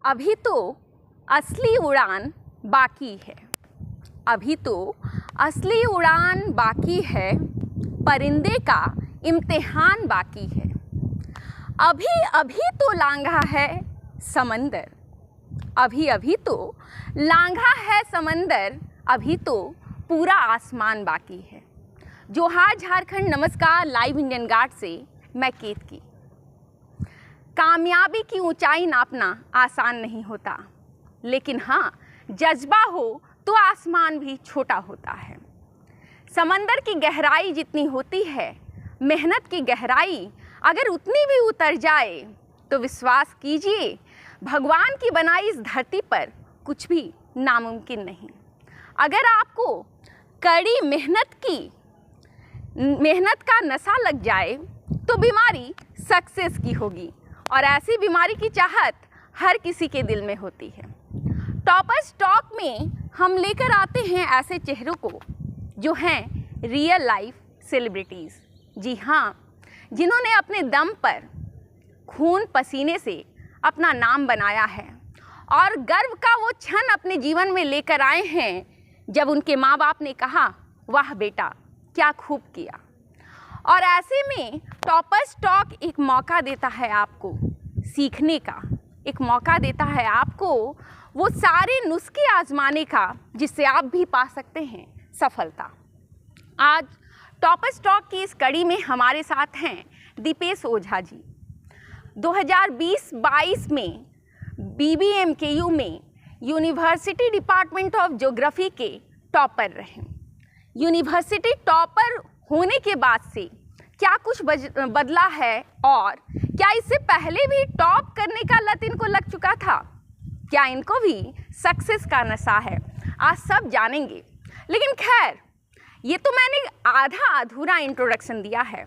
अभी तो असली उड़ान बाकी है, अभी तो असली उड़ान बाकी है, परिंदे का इम्तिहान बाकी है। अभी अभी तो लांघा है समंदर, अभी अभी तो लांघा है समंदर, अभी तो पूरा आसमान बाकी है। जोहार झारखंड, नमस्कार। लाइव इंडियन गार्ड से मैं केतकी। कामयाबी की ऊंचाई नापना आसान नहीं होता, लेकिन हाँ, जज्बा हो तो आसमान भी छोटा होता है। समंदर की गहराई जितनी होती है, मेहनत की गहराई अगर उतनी भी उतर जाए तो विश्वास कीजिए, भगवान की बनाई इस धरती पर कुछ भी नामुमकिन नहीं। अगर आपको कड़ी मेहनत का नशा लग जाए तो बीमारी सक्सेस की होगी, और ऐसी बीमारी की चाहत हर किसी के दिल में होती है। टॉपर्स टॉक में हम लेकर आते हैं ऐसे चेहरों को जो हैं रियल लाइफ सेलिब्रिटीज़। जी हाँ, जिन्होंने अपने दम पर खून पसीने से अपना नाम बनाया है और गर्व का वो क्षण अपने जीवन में लेकर आए हैं जब उनके माँ बाप ने कहा, वाह बेटा क्या खूब किया। और ऐसे में टॉपर्स टॉक एक मौका देता है आपको सीखने का, एक मौका देता है आपको वो सारे नुस्खे आजमाने का जिससे आप भी पा सकते हैं सफलता। आज टॉपर्स टॉक की इस कड़ी में हमारे साथ हैं दीपेश ओझा जी। 2020-22 में BBMKU में यूनिवर्सिटी डिपार्टमेंट ऑफ ज्योग्राफी के टॉपर रहे। यूनिवर्सिटी टॉपर होने के बाद से क्या कुछ बदला है, और क्या इससे पहले भी टॉप करने का लत इनको लग चुका था? क्या इनको भी सक्सेस का नशा है? आज सब जानेंगे। लेकिन खैर, ये तो मैंने आधा अधूरा इंट्रोडक्शन दिया है।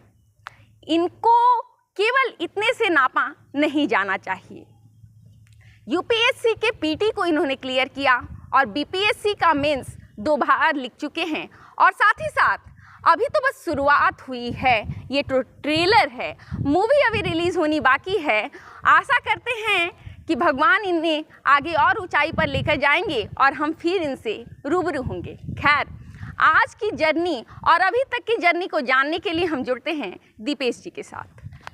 इनको केवल इतने से नापा नहीं जाना चाहिए। UPSC के PT को इन्होंने क्लियर किया और BPSC का मेंस 2 बार लिख चुके हैं, और साथ ही साथ अभी तो बस शुरुआत हुई है। ये तो ट्रेलर है, मूवी अभी रिलीज़ होनी बाकी है। आशा करते हैं कि भगवान इन्हें आगे और ऊंचाई पर लेकर जाएंगे और हम फिर इनसे रूबरू होंगे। खैर, आज की जर्नी और अभी तक की जर्नी को जानने के लिए हम जुड़ते हैं दीपेश जी के साथ।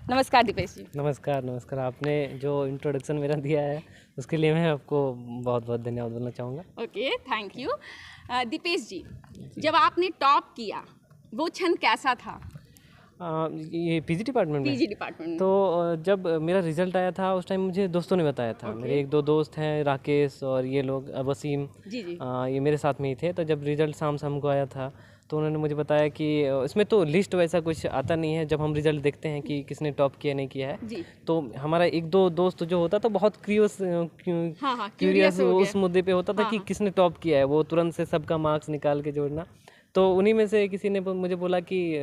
नमस्कार दीपेश जी। नमस्कार नमस्कार। आपने जो इंट्रोडक्शन मेरा दिया है उसके लिए मैं आपको बहुत बहुत धन्यवाद बोलना चाहूँगा। Okay, thank you. Deepesh ji, जब आपने टॉप किया वो क्षण कैसा था? ये पीजी डिपार्टमेंट में तो जब मेरा रिजल्ट आया था उस टाइम मुझे दोस्तों ने बताया था। मेरे 1-2 दोस्त हैं, राकेश और ये लोग, वसीम जी। ये मेरे साथ में ही थे। तो जब रिजल्ट शाम को आया था तो उन्होंने मुझे बताया कि इसमें तो लिस्ट वैसा कुछ आता नहीं है। जब हम रिजल्ट देखते हैं कि किसने टॉप किया नहीं किया है जी, तो हमारा 1-2 दोस्त जो होता तो बहुत क्यूरियस उस मुद्दे पे होता था कि किसने टॉप किया है। वो तुरंत से सबका मार्क्स निकाल के जोड़ना। तो उन्हीं में से किसी ने मुझे बोला कि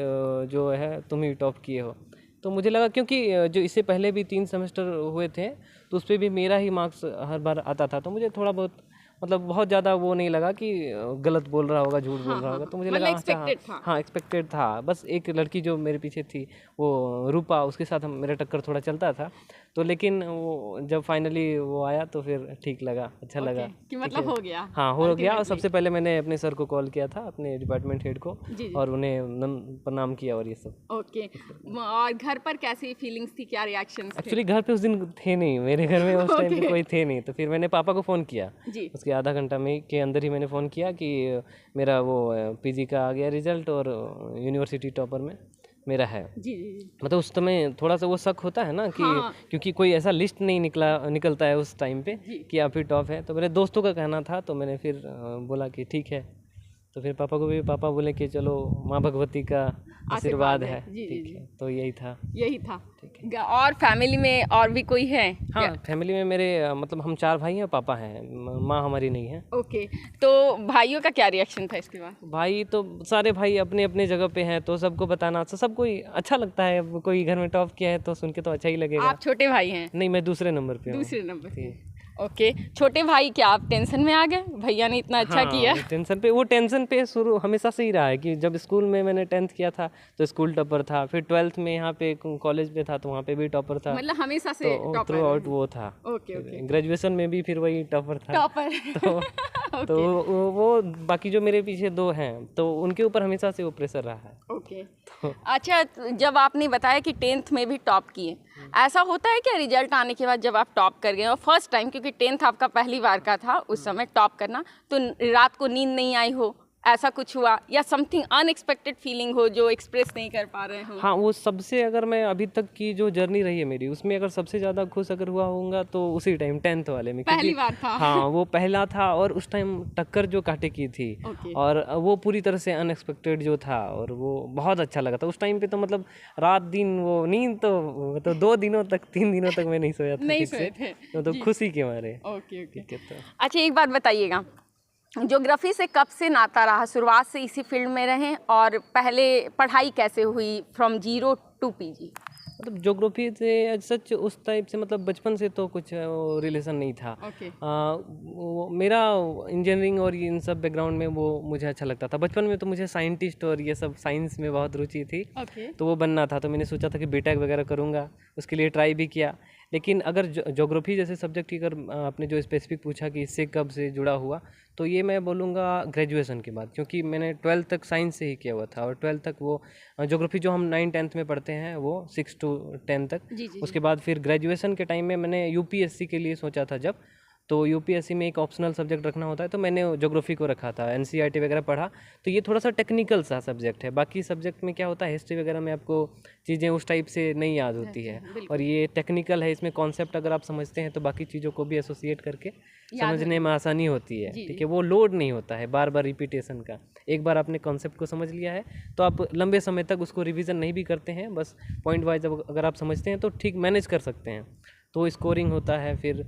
जो है तुम ही टॉप किए हो। तो मुझे लगा, क्योंकि जो इससे पहले भी 3 सेमेस्टर हुए थे तो उस पर भी मेरा ही मार्क्स हर बार आता था। तो मुझे थोड़ा बहुत बहुत ज़्यादा वो नहीं लगा कि गलत बोल रहा होगा, झूठ बोल रहा होगा। तो मुझे लगा एक्सपेक्टेड था। बस एक लड़की जो मेरे पीछे थी वो रूपा, उसके साथ मेरा टक्कर थोड़ा चलता था। तो लेकिन वो जब फाइनली वो आया तो फिर ठीक लगा, अच्छा लगा कि मतलब हो गया। हाँ, हो गया। और सबसे पहले मैंने अपने सर को कॉल किया था, अपने डिपार्टमेंट हेड को, और उन्हें प्रणाम किया और ये सब। ओके, और घर पर कैसी फीलिंग्स थी, क्या रिएक्शन? एक्चुअली घर पे उस दिन थे नहीं, मेरे घर में उस टाइम पे कोई थे नहीं। तो फिर मैंने पापा को फ़ोन किया, उसके आधा घंटा में के अंदर ही मैंने फ़ोन किया कि मेरा वो पीजी का आ गया रिजल्ट और यूनिवर्सिटी टॉपर में मेरा है। जी। मतलब उस समय थोड़ा सा वो शक होता है ना कि क्योंकि कोई ऐसा लिस्ट नहीं निकलता है उस टाइम पे कि आप ही टॉप है। तो मेरे दोस्तों का कहना था, तो मैंने फिर बोला कि ठीक है। तो फिर पापा को भी पापा बोले कि चलो माँ भगवती का आशीर्वाद है। ठीक है, तो यही था। ठीक है। और फैमिली में और भी कोई है? हाँ, फैमिली में मेरे मतलब हम 4 भाई हैं, पापा हैं, माँ हमारी नहीं है। ओके, तो भाइयों का क्या रिएक्शन था इसके बाद? भाई तो सारे भाई अपने अपने जगह पे हैं, तो सबको बताना तो सबको अच्छा लगता है। कोई घर में टॉप किया है तो सुन के तो अच्छा ही लगेगा। आप छोटे भाई हैं? नहीं, मैं दूसरे नंबर पे हूँ। दूसरे नंबर पे। ओके छोटे भाई, क्या आप टेंशन में आ गए? भैया ने इतना अच्छा किया। टेंशन पे शुरू हमेशा से ही रहा है कि जब स्कूल में मैंने 10th किया था तो स्कूल टॉपर था, फिर 12th में यहाँ पे कॉलेज पे था तो वहाँ पे भी टॉपर था, मतलब हमेशा से तो टॉपर थ्रू आउट वो था। ओके ग्रेजुएशन में भी फिर वही टॉपर था। टॉपर तो वो बाकी जो मेरे पीछे दो हैं तो उनके ऊपर हमेशा से वो प्रेशर रहा है। ओके अच्छा, जब आपने बताया कि 10th में भी टॉप किए, ऐसा होता है क्या रिजल्ट आने के बाद जब आप टॉप कर गए और फर्स्ट टाइम, क्योंकि 10th आपका पहली बार का था उस समय टॉप करना, तो रात को नींद नहीं आई हो, ऐसा कुछ हुआ, या समथिंग अनएक्सपेक्टेड फीलिंग हो जो एक्सप्रेस नहीं कर पा रहे हो? हाँ, वो सबसे, अगर मैं अभी तक की जो जर्नी रही है मेरी उसमें अगर सबसे ज़्यादा खुश अगर हुआ होऊंगा तो उसी टाइम 10th वाले में, पहली बार था। हाँ, वो पहला था और उस टाइम टक्कर जो काटे की थी और वो पूरी तरह से अनएक्सपेक्टेड जो था और वो बहुत अच्छा लगा था उस टाइम पे। तो मतलब रात दिन वो नींद तो 2 दिनों तक 3 दिनों तक मैं नहीं सोया था ठीक से, तो खुशी के मारे। ओके। अच्छा एक बात बताइएगा, ज्योग्राफी से कब से नाता रहा? शुरुआत से इसी फील्ड में रहें और पहले पढ़ाई कैसे हुई फ्रॉम 0 to PG? मतलब ज्योग्राफी से सच उस टाइप से मतलब बचपन से तो कुछ रिलेशन नहीं था। मेरा इंजीनियरिंग और इन सब बैकग्राउंड में वो मुझे अच्छा लगता था। बचपन में तो मुझे साइंटिस्ट और ये सब साइंस में बहुत रुचि थी, तो वो बनना था। तो मैंने सोचा था कि बीटेक वगैरह करूँगा, उसके लिए ट्राई भी किया। लेकिन अगर ज्योग्राफी जैसे सब्जेक्ट की अगर आपने जो स्पेसिफिक पूछा कि इससे कब से जुड़ा हुआ, तो ये मैं बोलूँगा ग्रेजुएशन के बाद, क्योंकि मैंने 12th तक साइंस से ही किया हुआ था और 12th तक वो ज्योग्राफी जो हम 9th-10th में पढ़ते हैं वो 6 to 10 तक। उसके बाद फिर ग्रेजुएशन के टाइम में मैंने यूपीएससी के लिए सोचा था जब, तो यूपीएससी में एक ऑप्शनल सब्जेक्ट रखना होता है, तो मैंने ज्योग्राफी को रखा था। एनसीईआरटी वगैरह पढ़ा, तो ये थोड़ा सा टेक्निकल सा सब्जेक्ट है। बाकी सब्जेक्ट में क्या होता है, हिस्ट्री वगैरह में आपको चीज़ें उस टाइप से नहीं याद होती है, और ये टेक्निकल है, इसमें कॉन्सेप्ट अगर आप समझते हैं तो बाकी चीज़ों को भी एसोसिएट करके समझने में आसानी होती है। ठीक है, वो लोड नहीं होता है बार बार रिपीटेशन का। एक बार आपने कॉन्सेप्ट को समझ लिया है तो आप लंबे समय तक उसको रिवीजन नहीं भी करते हैं, बस पॉइंट वाइज अगर आप समझते हैं तो ठीक मैनेज कर सकते हैं, तो स्कोरिंग होता है फिर।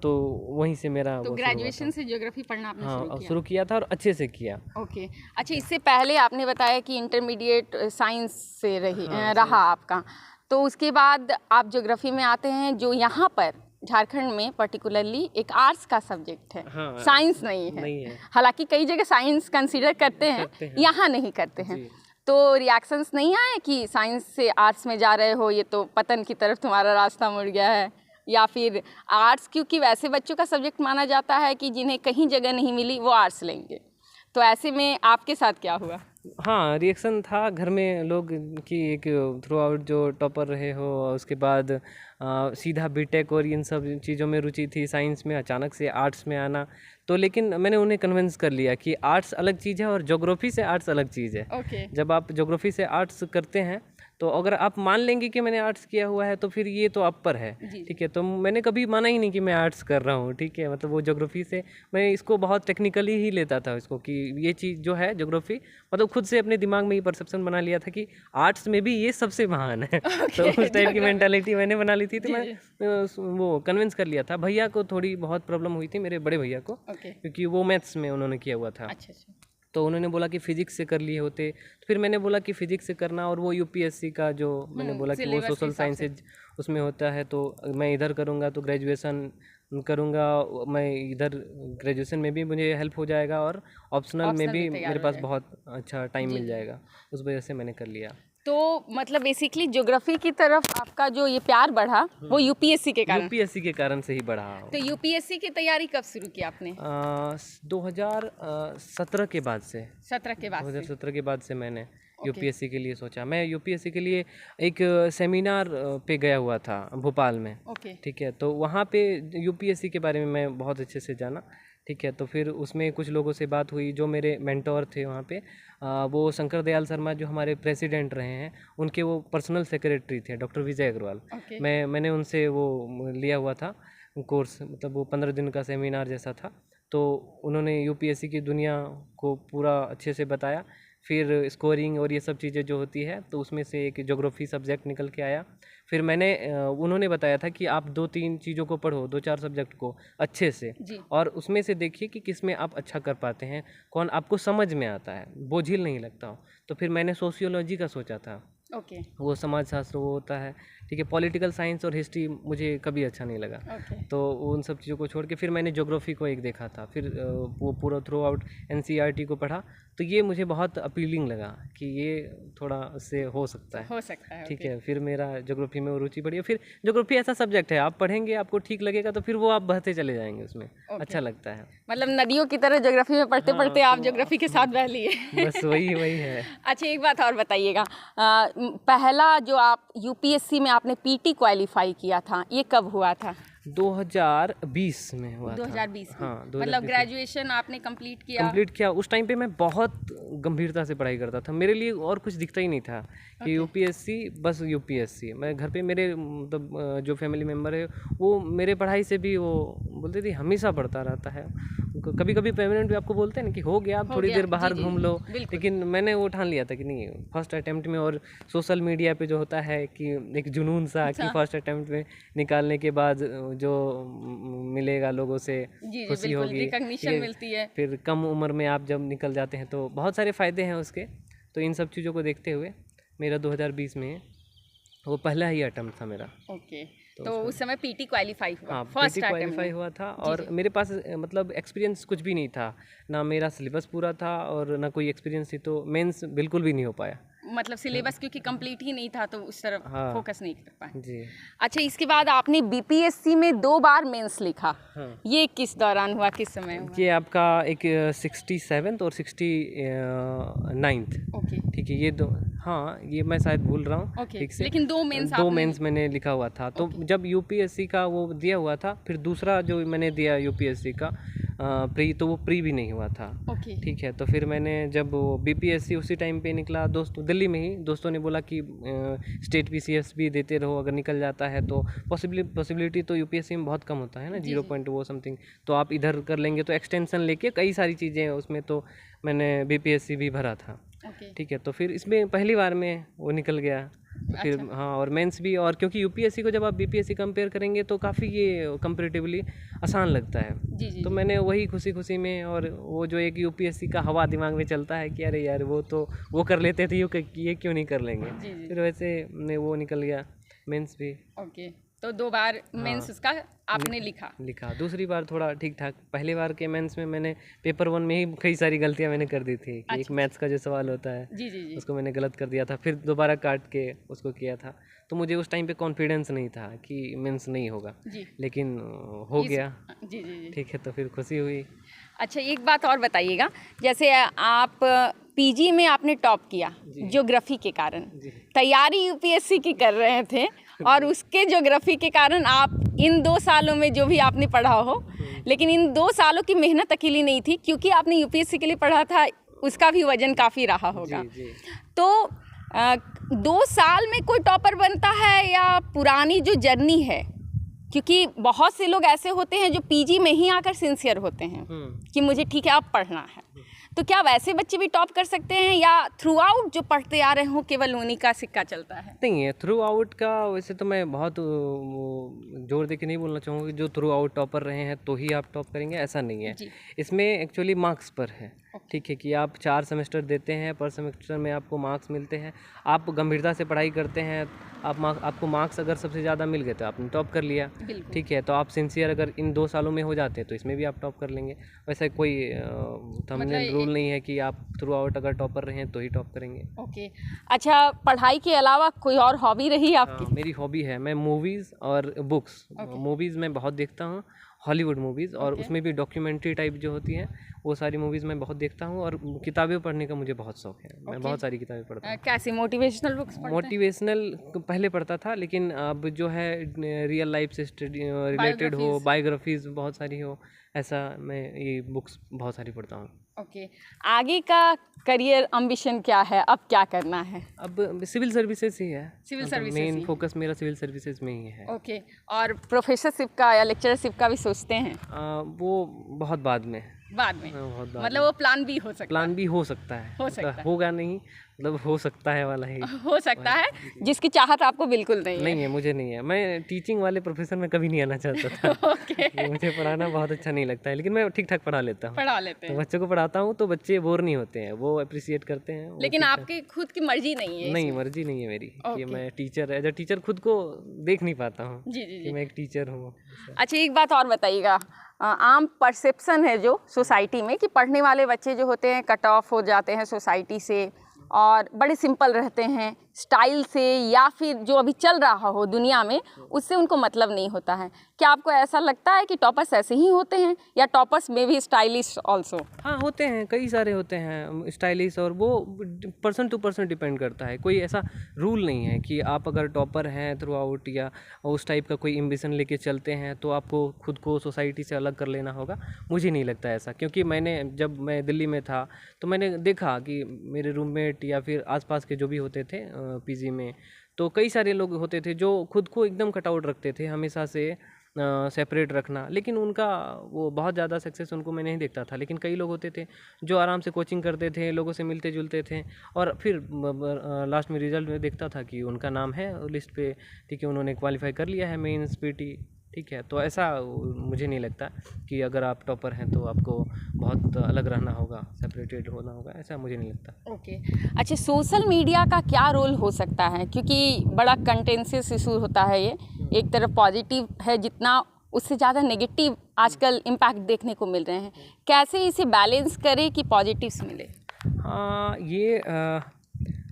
तो वहीं से मेरा तो ग्रेजुएशन से ज्योग्राफी पढ़ना आपने शुरू किया था और अच्छे से किया। ओके अच्छा, इससे पहले आपने बताया कि इंटरमीडिएट साइंस से रहा आपका, तो उसके बाद आप ज्योग्राफी में आते हैं जो यहाँ पर झारखंड में पर्टिकुलरली एक आर्ट्स का सब्जेक्ट है, साइंस नहीं है। हालांकि कई जगह साइंस कंसीडर करते हैं, यहाँ नहीं करते हैं। तो रिएक्शंस नहीं आए कि साइंस से आर्ट्स में जा रहे हो, ये तो पतन की तरफ तुम्हारा रास्ता मुड़ गया है? या फिर आर्ट्स, क्योंकि वैसे बच्चों का सब्जेक्ट माना जाता है कि जिन्हें कहीं जगह नहीं मिली वो आर्ट्स लेंगे, तो ऐसे में आपके साथ क्या हुआ? हाँ, रिएक्शन था घर में लोग कि एक थ्रू आउट जो टॉपर रहे हो, उसके बाद सीधा बीटेक और इन सब चीज़ों में रुचि थी, साइंस में अचानक से आर्ट्स में आना। तो लेकिन मैंने उन्हें कन्विंस कर लिया कि आर्ट्स अलग चीज़ है और ज्योग्राफी से आर्ट्स अलग चीज़ है। जब आप ज्योग्राफी से आर्ट्स करते हैं तो अगर आप मान लेंगे कि मैंने आर्ट्स किया हुआ है तो फिर ये तो अपर है, ठीक है। तो मैंने कभी माना ही नहीं कि मैं आर्ट्स कर रहा हूँ, ठीक है। मतलब वो ज्योग्राफी से मैं इसको बहुत टेक्निकली ही लेता था इसको, कि ये चीज़ जो है ज्योग्राफी, मतलब खुद से अपने दिमाग में ये परसेप्शन बना लिया था कि आर्ट्स में भी ये सबसे महान है। तो उस टाइप की मेंटालिटी मैंने बना ली थी। तो मैं वो कन्विंस कर लिया था। भैया को थोड़ी बहुत प्रॉब्लम हुई थी, मेरे बड़े भैया को, क्योंकि वो मैथ्स में उन्होंने किया हुआ था। तो उन्होंने बोला कि फिजिक्स से कर लिए होते, तो फिर मैंने बोला कि फिजिक्स से करना, और वो यूपीएससी का जो मैंने बोला कि वो सोशल साइंसेज उसमें होता है, तो मैं इधर करूँगा तो ग्रेजुएशन करूँगा, मैं इधर ग्रेजुएशन में भी मुझे हेल्प हो जाएगा और ऑप्शनल में भी मेरे पास बहुत अच्छा टाइम मिल जाएगा। उस वजह से मैंने कर लिया। तो मतलब बेसिकली ज्योग्राफी की तरफ आपका जो ये प्यार बढ़ा वो यूपीएससी के कारण से ही बढ़ा। तो यूपीएससी की तैयारी कब शुरू की आपने? 2017 के बाद से। 2017 के बाद से मैंने यूपीएससी के लिए सोचा। मैं यूपीएससी के लिए एक सेमिनार पे गया हुआ था भोपाल में, ठीक है। तो वहाँ पे यूपीएससी के बारे में मैं बहुत अच्छे से जाना, ठीक है। तो फिर उसमें कुछ लोगों से बात हुई जो मेरे मेंटोर थे वहाँ पे। वो शंकर दयाल शर्मा जो हमारे प्रेसिडेंट रहे हैं, उनके वो पर्सनल सेक्रेटरी थे, डॉक्टर विजय अग्रवाल। मैंने उनसे वो लिया हुआ था कोर्स, मतलब वो 15 दिन का सेमिनार जैसा था। तो उन्होंने यूपीएससी की दुनिया को पूरा अच्छे से बताया। फिर स्कोरिंग और ये सब चीज़ें जो होती है, तो उसमें से एक ज्योग्राफी सब्जेक्ट निकल के आया। फिर उन्होंने बताया था कि आप 2-3 चीज़ों को पढ़ो, 2-4 सब्जेक्ट को अच्छे से, और उसमें से देखिए कि किस में आप अच्छा कर पाते हैं, कौन आपको समझ में आता है, बोझिल नहीं लगता हो। तो फिर मैंने सोशियोलॉजी का सोचा था। वो समाज शास्त्र वो होता है, ठीक है। पॉलिटिकल साइंस और हिस्ट्री मुझे कभी अच्छा नहीं लगा, तो उन सब चीज़ों को छोड़ के फिर मैंने ज्योग्राफी को एक देखा था, फिर वो पूरा थ्रू आउट NCERT को पढ़ा, तो ये मुझे बहुत अपीलिंग लगा कि ये थोड़ा उससे हो सकता है, ठीक है। फिर मेरा ज्योग्राफी में रुचि बढ़ी, फिर ज्योग्राफी ऐसा सब्जेक्ट है, आप पढ़ेंगे आपको ठीक लगेगा तो फिर वो आप बहते चले जाएंगे उसमें, अच्छा लगता है। मतलब नदियों की तरह ज्योग्राफी में पढ़ते पढ़ते आप ज्योग्राफी के साथ बह लिए। बस वही है। अच्छा, एक बात और बताइएगा, पहला जो आप UPSC में आपने PT क्वालिफाई किया था, ये कब हुआ था? 2020 में हुआ 2020 था। हाँ, मतलब ग्रेजुएशन आपने कंप्लीट किया? उस टाइम पे मैं बहुत गंभीरता से पढ़ाई करता था, मेरे लिए और कुछ दिखता ही नहीं था कि UPSC, बस UPSC। मैं घर पे मेरे मतलब जो फैमिली मेम्बर है वो मेरे पढ़ाई से भी वो बोलते थे हमेशा पढ़ता रहता है। कभी कभी पेरेंट भी आपको बोलते हैं ना कि हो गया, आप थोड़ी देर बाहर घूम लो, लेकिन मैंने वो ठान लिया था कि नहीं, फर्स्ट अटेम्प्ट में। और सोशल मीडिया पे जो होता है कि एक जुनून सा कि फर्स्ट अटेम्प्ट में निकालने के बाद जो मिलेगा लोगों से, खुशी होगी, रिकॉग्निशन मिलती है। फिर कम उम्र में आप जब निकल जाते हैं तो बहुत सारे फ़ायदे हैं उसके। तो इन सब चीज़ों को देखते हुए मेरा 2020 में वो पहला ही अटेम्प्ट था मेरा। तो उस समय PT क्वालिफाई हुआ? हाँ, PT क्वालिफाई हुआ था। और मेरे पास मतलब एक्सपीरियंस कुछ भी नहीं था, ना मेरा सिलेबस पूरा था और ना कोई एक्सपीरियंस थी, तो मेंस बिल्कुल भी नहीं हो पाया। मतलब सिलेबस क्योंकि कंप्लीट ही नहीं था तो उस तरफ फोकस नहीं कर पाए जी। अच्छा, इसके बाद आपने BPSC में 2 बार मेंस लिखा, ये किस दौरान हुआ, किस समय हुआ? ये आपका एक 67th और 69th, ठीक है। ये दो, हाँ ये मैं शायद भूल रहा हूँ ठीक से, लेकिन 2 मेंस मैंने लिखा हुआ था। तो जब UPSC का वो दिया हुआ था, फिर दूसरा जो मैंने दिया UPSC का प्री, तो वो प्री भी नहीं हुआ था, ठीक है। तो फिर मैंने जब BPSC उसी टाइम पे निकला, दिल्ली में ही दोस्तों ने बोला कि स्टेट PCS भी देते रहो, अगर निकल जाता है तो पॉसिबिलिटी तो UPSC में बहुत कम होता है ना, 0. वो समथिंग, तो आप इधर कर लेंगे तो एक्सटेंशन लेके कई सारी चीज़ें हैं उसमें। तो मैंने BPSC भी भरा था, ठीक है। तो फिर इसमें पहली बार में वो निकल गया, फिर हाँ, और मेंस भी। और क्योंकि UPSC को जब आप BPSC कंपेयर करेंगे तो काफ़ी ये कंपेरेटिवली आसान लगता है, तो मैंने वही खुशी में, और वो जो एक UPSC का हवा दिमाग में चलता है कि अरे यार वो तो वो कर लेते थे, ये क्यों नहीं कर लेंगे, फिर वैसे वो निकल गया मेंस भी। तो 2 बार मेंस उसका आपने लिखा। दूसरी बार थोड़ा ठीक ठाक। पहली बार के मेंस में मैंने पेपर 1 में ही कई सारी गलतियां मैंने कर दी थी कि एक मैथ्स का जो सवाल होता है उसको मैंने गलत कर दिया था, फिर दोबारा काट के उसको किया था। तो मुझे उस टाइम पे कॉन्फिडेंस नहीं था कि मेंस नहीं होगा, लेकिन हो गया, ठीक है। तो फिर खुशी हुई। अच्छा, एक बात और बताइएगा, जैसे आप PG में आपने टॉप किया ज्योग्राफी के कारण, तैयारी UPSC की कर रहे थे और उसके ज्योग्राफी के कारण आप इन 2 सालों में जो भी आपने पढ़ा हो, लेकिन इन 2 सालों की मेहनत अकेली नहीं थी, क्योंकि आपने UPSC के लिए पढ़ा था, उसका भी वजन काफ़ी रहा होगा। तो 2 साल में कोई टॉपर बनता है या पुरानी जो जर्नी है, क्योंकि बहुत से लोग ऐसे होते हैं जो PG में ही आकर सिंसियर होते हैं कि मुझे ठीक है अब पढ़ना है, तो क्या वैसे बच्चे भी टॉप कर सकते हैं या थ्रू आउट जो पढ़ते आ रहे हों केवल उन्हीं का सिक्का चलता है? नहीं है थ्रू आउट का, वैसे तो मैं बहुत जोर दे के नहीं बोलना चाहूँगा कि जो थ्रू आउट टॉपर रहे हैं तो ही आप टॉप करेंगे, ऐसा नहीं है। इसमें एक्चुअली मार्क्स पर है, ठीक है, कि आप 4 सेमेस्टर देते हैं, पर सेमेस्टर में आपको मार्क्स मिलते हैं, आप गंभीरता से पढ़ाई करते हैं, आपको मार्क्स अगर सबसे ज़्यादा मिल गए तो आपने टॉप कर लिया, ठीक है। तो आप सिंसियर अगर इन 2 सालों में हो जाते हैं तो इसमें भी आप टॉप कर लेंगे। वैसे कोई थंबनेल रूल नहीं है कि आप थ्रू आउट अगर टॉपर रहे हैं तो ही टॉप करेंगे। अच्छा, पढ़ाई के अलावा कोई और हॉबी रही आपकी? मेरी हॉबी है, मैं मूवीज़ और बुक्स, मूवीज़ मैं बहुत देखता हूँ, हॉलीवुड मूवीज़, और उसमें भी डॉक्यूमेंट्री टाइप जो होती हैं वो सारी मूवीज़ मैं बहुत देखता हूँ। और किताबें पढ़ने का मुमुझे बहुत शौक है, मैं बहुत सारी किताबें पढ़ता हूँ। कैसी मोटिवेशनल बुक्स पढ़ते हैं? मोटिवेशनल पहले पढ़ता था, लेकिन अब जो है रियल लाइफ से रिलेटेड हो, बायोग्राफीज बहुत सारी हो, ऐसा मैं ये बुक्स बहुत सारी पढ़ता हूँ। आगे का करियर एम्बिशन क्या है, अब क्या करना है? अब सिविल सर्विसेज ही है, सिविल सर्विसेज मेन फोकस मेरा सिविल सर्विसेज में ही है। और प्रोफेसरशिप का या लेक्चरशिप का भी सोचते हैं? वो बहुत बाद में, बाद में बहुत बाद मतलब वो प्लान भी हो सकता है। प्लान भी हो सकता है, हो सकता है। होगा नहीं, मतलब हो सकता है वाला ही हो सकता है, जिसकी चाहत आपको बिल्कुल नहीं है। मुझे नहीं है, मैं टीचिंग वाले प्रोफेशन में कभी नहीं आना चाहता था। ओके। मुझे पढ़ाना बहुत अच्छा नहीं लगता है, लेकिन मैं ठीक ठाक पढ़ा लेता हूँ। पढ़ा लेते तो हैं, बच्चों को पढ़ाता हूँ तो बच्चे बोर नहीं होते हैं, वो अप्रिशिएट करते हैं। वो लेकिन ठीक-ठाक- आपकी खुद की मर्जी नहीं है नहीं, इसमें। मर्जी नहीं है मेरी कि ओके। मैं टीचर एज अ टीचर खुद को देख नहीं पाता हूँ जी जी कि जी। मैं एक टीचर हूँ। अच्छा, एक बात और बताइएगा, आम परसेप्शन है जो सोसाइटी में कि पढ़ने वाले बच्चे जो होते हैं कट ऑफ हो जाते हैं सोसाइटी से और बड़े सिंपल रहते हैं, स्टाइल से या फिर जो अभी चल रहा हो दुनिया में उससे उनको मतलब नहीं होता है। क्या आपको ऐसा लगता है कि टॉपर्स ऐसे ही होते हैं या टॉपर्स में भी स्टाइलिश ऑल्सो? हाँ, होते हैं, कई सारे होते हैं स्टाइलिश, और वो पर्सन टू पर्सन डिपेंड करता है। कोई ऐसा रूल नहीं है कि आप अगर टॉपर हैं थ्रू आउट या उस टाइप का कोई एम्बिशन लेके चलते हैं तो आपको खुद को सोसाइटी से अलग कर लेना होगा। मुझे नहीं लगता ऐसा, क्योंकि जब मैं दिल्ली में था तो मैंने देखा कि मेरे रूममेट या फिर आसपास के जो भी होते थे पीजी में, तो कई सारे लोग होते थे जो खुद को एकदम कट आउट रखते थे, हमेशा से सेपरेट रखना, लेकिन उनका वो बहुत ज़्यादा सक्सेस उनको मैं नहीं देखता था। लेकिन कई लोग होते थे जो आराम से कोचिंग करते थे, लोगों से मिलते जुलते थे, और फिर लास्ट में रिजल्ट में देखता था कि उनका नाम है लिस्ट पे, ठीक है, उन्होंने क्वालिफाई कर लिया है मेंस पीटी, ठीक है। तो ऐसा मुझे नहीं लगता कि अगर आप टॉपर हैं तो आपको बहुत अलग रहना होगा, सेपरेटेड होना होगा, ऐसा मुझे नहीं लगता। ओके। अच्छा, सोशल मीडिया का क्या रोल हो सकता है, क्योंकि बड़ा कंटेंशियस इशू होता है ये, एक तरफ पॉजिटिव है जितना उससे ज़्यादा नेगेटिव आजकल इम्पैक्ट देखने को मिल रहे हैं, कैसे इसे बैलेंस करें कि पॉजिटिव्स मिले? हाँ, ये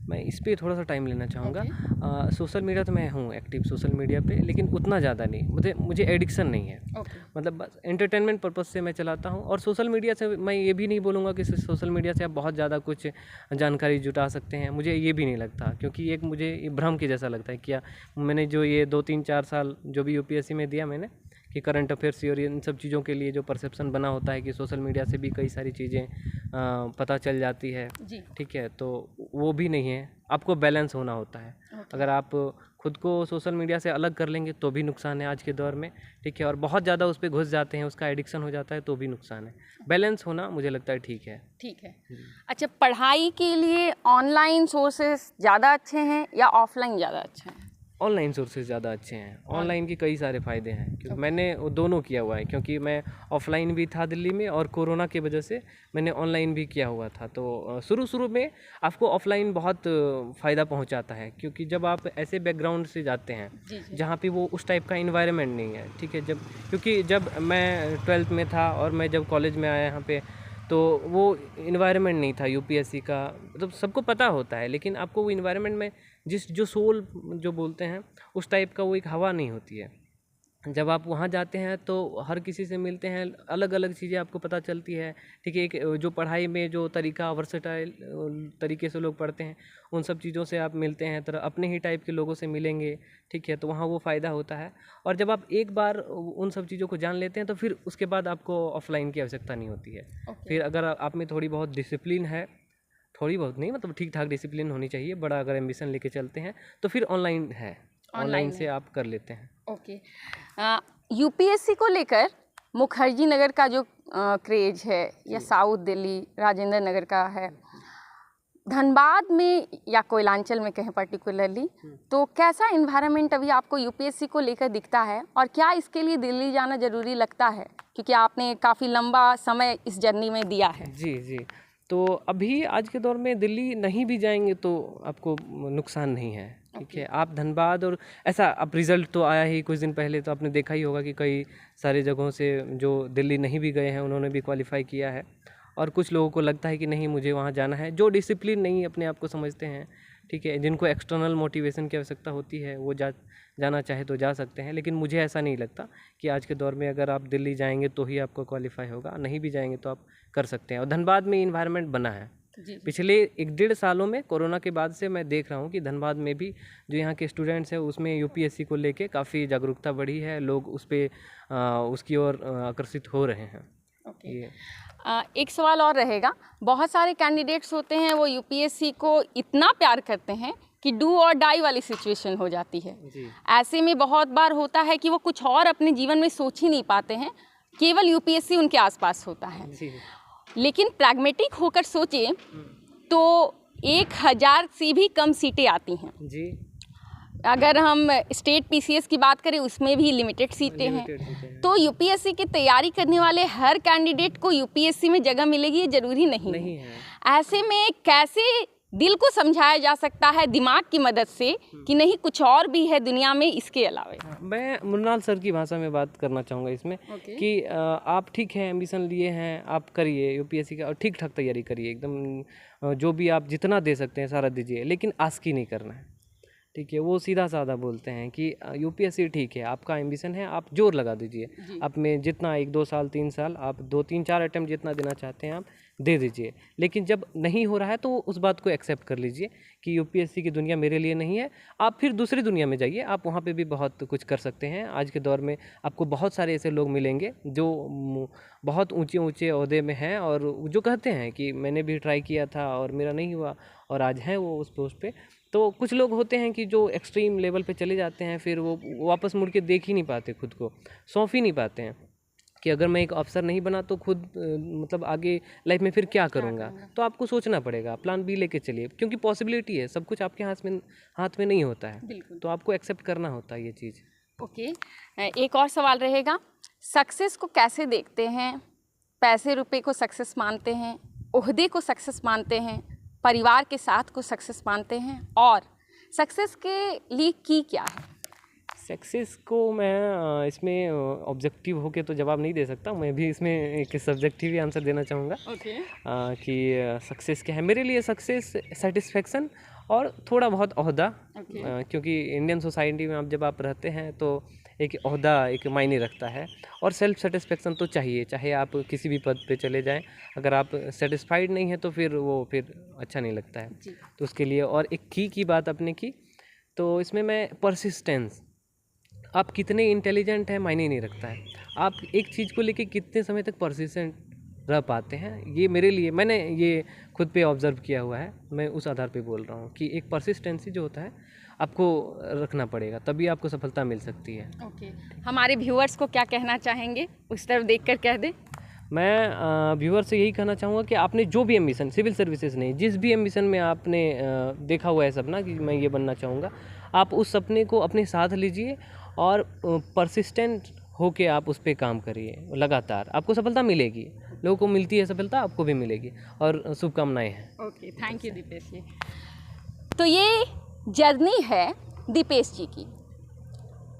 मैं इस पे थोड़ा सा टाइम लेना चाहूँगा। सोशल मीडिया तो मैं हूँ एक्टिव सोशल मीडिया पे, लेकिन उतना ज़्यादा नहीं, मुझे एडिक्शन नहीं है। मतलब बस एंटरटेनमेंट पर्पज़ से मैं चलाता हूँ। और सोशल मीडिया से मैं ये भी नहीं बोलूँगा कि सोशल मीडिया से आप बहुत ज़्यादा कुछ जानकारी जुटा सकते हैं, मुझे ये भी नहीं लगता, क्योंकि एक मुझे ये भ्रम के जैसा लगता है। क्या मैंने जो ये 2-3-4 साल जो भी यूपीएससी में दिया मैंने, कि करंट अफेयर्स और इन सब चीज़ों के लिए जो परसेप्शन बना होता है कि सोशल मीडिया से भी कई सारी चीज़ें पता चल जाती है, ठीक है, तो वो भी नहीं है। आपको बैलेंस होना होता है। अगर आप खुद को सोशल मीडिया से अलग कर लेंगे तो भी नुकसान है आज के दौर में, ठीक है, और बहुत ज़्यादा उस पर घुस जाते हैं, उसका एडिक्शन हो जाता है तो भी नुकसान है। बैलेंस होना मुझे लगता है ठीक है। ठीक है। अच्छा, पढ़ाई के लिए ऑनलाइन सोर्सेस ज़्यादा अच्छे हैं या ऑफलाइन ज़्यादा अच्छे हैं? ऑनलाइन सोर्सेज ज़्यादा अच्छे हैं। ऑनलाइन के कई सारे फ़ायदे हैं, क्योंकि मैंने वो दोनों किया हुआ है, क्योंकि मैं ऑफलाइन भी था दिल्ली में, और कोरोना की वजह से मैंने ऑनलाइन भी किया हुआ था। तो शुरू में आपको ऑफलाइन बहुत फ़ायदा पहुंचाता है, क्योंकि जब आप ऐसे बैकग्राउंड से जाते हैं जहाँ पे वो उस टाइप का इन्वायरमेंट नहीं है, ठीक है। क्योंकि जब मैं 12th में था और मैं जब कॉलेज में आया यहाँ पे, तो वो इन्वायरमेंट नहीं था यूपीएससी का, मतलब सबको पता होता है, लेकिन आपको वो इन्वायरमेंट में जो सोल जो बोलते हैं उस टाइप का वो एक हवा नहीं होती है। जब आप वहाँ जाते हैं तो हर किसी से मिलते हैं, अलग अलग चीज़ें आपको पता चलती है, ठीक है। एक जो पढ़ाई में जो तरीका वर्सेटाइल तरीके से लोग पढ़ते हैं, उन सब चीज़ों से आप मिलते हैं, तरह अपने ही टाइप के लोगों से मिलेंगे, ठीक है, तो वहाँ वो फ़ायदा होता है। और जब आप एक बार उन सब चीज़ों को जान लेते हैं तो फिर उसके बाद आपको ऑफलाइन की आवश्यकता नहीं होती है। फिर अगर आप में थोड़ी बहुत डिसिप्लिन है, थोड़ी बहुत नहीं, मतलब ठीक ठाक डिसिप्लिन होनी चाहिए, बड़ा अगर एम्बिशन लेके चलते हैं तो फिर ऑनलाइन है, ऑनलाइन से आप कर लेते हैं। ओके। यूपीएससी को लेकर मुखर्जी नगर का जो क्रेज है, या साउथ दिल्ली राजेंद्र नगर का है, धनबाद में या कोयलांचल में कहें पर्टिकुलरली, तो कैसा इन्वायरमेंट अभी आपको यूपीएससी को लेकर दिखता है, और क्या इसके लिए दिल्ली जाना ज़रूरी लगता है, क्योंकि आपने काफ़ी लंबा समय इस जर्नी में दिया है? जी, तो अभी आज के दौर में दिल्ली नहीं भी जाएंगे तो आपको नुकसान नहीं है, ठीक है। आप धनबाद और ऐसा, अब रिज़ल्ट तो आया ही कुछ दिन पहले, तो आपने देखा ही होगा कि कई सारे जगहों से जो दिल्ली नहीं भी गए हैं उन्होंने भी क्वालिफाई किया है। और कुछ लोगों को लगता है कि नहीं मुझे वहाँ जाना है, जो डिसिप्लिन नहीं अपने आप को समझते हैं, ठीक है, जिनको एक्सटर्नल मोटिवेशन की आवश्यकता होती है, वो जाना चाहे तो जा सकते हैं। लेकिन मुझे ऐसा नहीं लगता कि आज के दौर में अगर आप दिल्ली जाएंगे तो ही आपको क्वालिफाई होगा, नहीं भी जाएंगे तो आप कर सकते हैं। और धनबाद में इन्वायरमेंट बना है पिछले 1-1.5 सालों में, कोरोना के बाद से मैं देख रहा हूँ कि धनबाद में भी जो यहाँ के स्टूडेंट्स हैं उसमें यूपीएससी को लेके काफ़ी जागरूकता बढ़ी है, लोग उस पर उसकी ओर आकर्षित हो रहे हैं। एक सवाल और रहेगा, बहुत सारे कैंडिडेट्स होते हैं वो यूपीएससी को इतना प्यार करते हैं कि डू और डाई वाली सिचुएशन हो जाती है। ऐसे में बहुत बार होता है कि वो कुछ और अपने जीवन में सोच ही नहीं पाते हैं, केवल यूपीएससी उनके आसपास होता है। लेकिन प्रैग्मेटिक होकर सोचे तो 1000 से भी कम सीटें आती हैं जी। अगर हम स्टेट पीसीएस की बात करें उसमें भी लिमिटेड सीटें हैं। तो यूपीएससी की तैयारी करने वाले हर कैंडिडेट को यूपीएससी में जगह मिलेगी ये ज़रूरी नहीं है। ऐसे में कैसे दिल को समझाया जा सकता है दिमाग की मदद से कि नहीं कुछ और भी है दुनिया में इसके अलावा। मैं मुन्नाल सर की भाषा में बात करना चाहूँगा इसमें कि आप ठीक है एम्बिशन लिए हैं, आप करिए यूपीएससी का और ठीक ठाक तैयारी करिए, एकदम जो भी आप जितना दे सकते हैं सारा दीजिए, लेकिन आस्की नहीं करना है। ठीक है, वो सीधा साधा बोलते हैं कि यूपीएससी ठीक है, आपका एम्बिशन है, आप जोर लगा दीजिए, आप में जितना 1-2 साल 3 साल आप 2-3-4 अटैम्प्ट जितना देना चाहते हैं आप दे दीजिए। लेकिन जब नहीं हो रहा है तो उस बात को एक्सेप्ट कर लीजिए कि यूपीएससी की दुनिया मेरे लिए नहीं है, आप फिर दूसरी दुनिया में जाइए, आप वहाँ पे भी बहुत कुछ कर सकते हैं। आज के दौर में आपको बहुत सारे ऐसे लोग मिलेंगे जो बहुत ऊंचे ऊंचे ओहदे में हैं और जो कहते हैं कि मैंने भी ट्राई किया था और मेरा नहीं हुआ और आज हैं वो उस पोस्ट पे। तो कुछ लोग होते हैं कि जो एक्सट्रीम लेवल पे चले जाते हैं, फिर वो वापस मुड़ के देख ही नहीं पाते, खुद को सौंप ही नहीं पाते हैं कि अगर मैं एक अफसर नहीं बना तो खुद मतलब आगे लाइफ में फिर क्या करूँगा। तो आपको सोचना पड़ेगा, प्लान बी लेके चलिए, क्योंकि पॉसिबिलिटी है, सब कुछ आपके हाथ में नहीं होता है, तो आपको एक्सेप्ट करना होता है ये चीज़। ओके, एक और सवाल रहेगा, सक्सेस को कैसे देखते हैं? पैसे रुपए को सक्सेस मानते हैं, ओहदे को सक्सेस मानते हैं, परिवार के साथ को सक्सेस मानते हैं, और सक्सेस के लिए की क्या है? सक्सेस को मैं इसमें ऑब्जेक्टिव होके तो जवाब नहीं दे सकता, मैं भी इसमें एक सब्जेक्टिव ही आंसर देना चाहूँगा कि सक्सेस क्या है मेरे लिए। सक्सेस सेटिस्फेक्शन और थोड़ा बहुत ओहदा, क्योंकि इंडियन सोसाइटी में जब आप रहते हैं तो एक ओहदा एक मायने रखता है, और सेल्फ सेटिस्फेक्शन तो चाहिए, चाहे आप किसी भी पद पे चले जाएं, अगर आप सेटिस्फाइड नहीं है तो फिर वो फिर अच्छा नहीं लगता है। तो उसके लिए, और एक की बात अपने की, तो इसमें मैं परसिस्टेंस, आप कितने इंटेलिजेंट हैं मायने नहीं रखता है, आप एक चीज़ को लेके कितने समय तक परसिस्टेंट रह पाते हैं, ये मेरे लिए, मैंने ये खुद पे ऑब्जर्व किया हुआ है, मैं उस आधार पे बोल रहा हूँ कि एक परसिस्टेंसी जो होता है आपको रखना पड़ेगा, तभी आपको सफलता मिल सकती है। ओके, हमारे व्यूअर्स को क्या कहना चाहेंगे, उस तरफ देखकर कह दे। मैं व्यूअर से यही कहना चाहूँगा कि आपने जो भी एम्बिशन, सिविल सर्विसेज नहीं, जिस भी एम्बिशन में आपने देखा हुआ है सपना कि मैं ये बनना चाहूँगा, आप उस सपने को अपने साथ लीजिए और परसिस्टेंट होके आप उस पर काम करिए लगातार, आपको सफलता मिलेगी। लोगों को मिलती है सफलता, आपको भी मिलेगी, और शुभकामनाएं हैं। ओके, थैंक यू दीपेश जी। तो ये जर्नी है दीपेश जी की।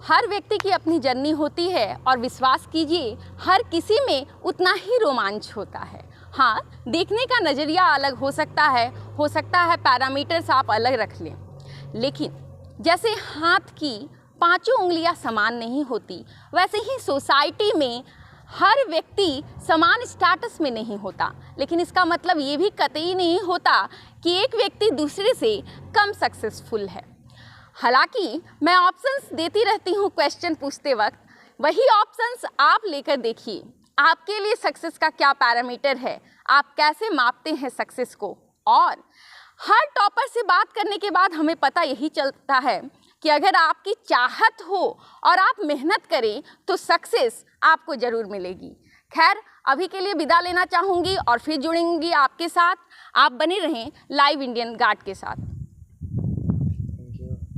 हर व्यक्ति की अपनी जर्नी होती है और विश्वास कीजिए हर किसी में उतना ही रोमांच होता है। हाँ, देखने का नज़रिया अलग हो सकता है पैरामीटर्स आप अलग रख लें, लेकिन जैसे हाथ की 5 उंगलियां समान नहीं होती, वैसे ही सोसाइटी में हर व्यक्ति समान स्टेटस में नहीं होता। लेकिन इसका मतलब ये भी कतई नहीं होता कि एक व्यक्ति दूसरे से कम सक्सेसफुल है। हालांकि मैं ऑप्शंस देती रहती हूँ क्वेश्चन पूछते वक्त, वही ऑप्शंस आप लेकर देखिए आपके लिए सक्सेस का क्या पैरामीटर है, आप कैसे मापते हैं सक्सेस को। और हर टॉपर से बात करने के बाद हमें पता यही चलता है कि अगर आपकी चाहत हो और आप मेहनत करें तो सक्सेस आपको ज़रूर मिलेगी। खैर, अभी के लिए विदा लेना चाहूँगी और फिर जुड़ेंगी आपके साथ। आप बने रहें लाइव इंडियन गार्ड के साथ।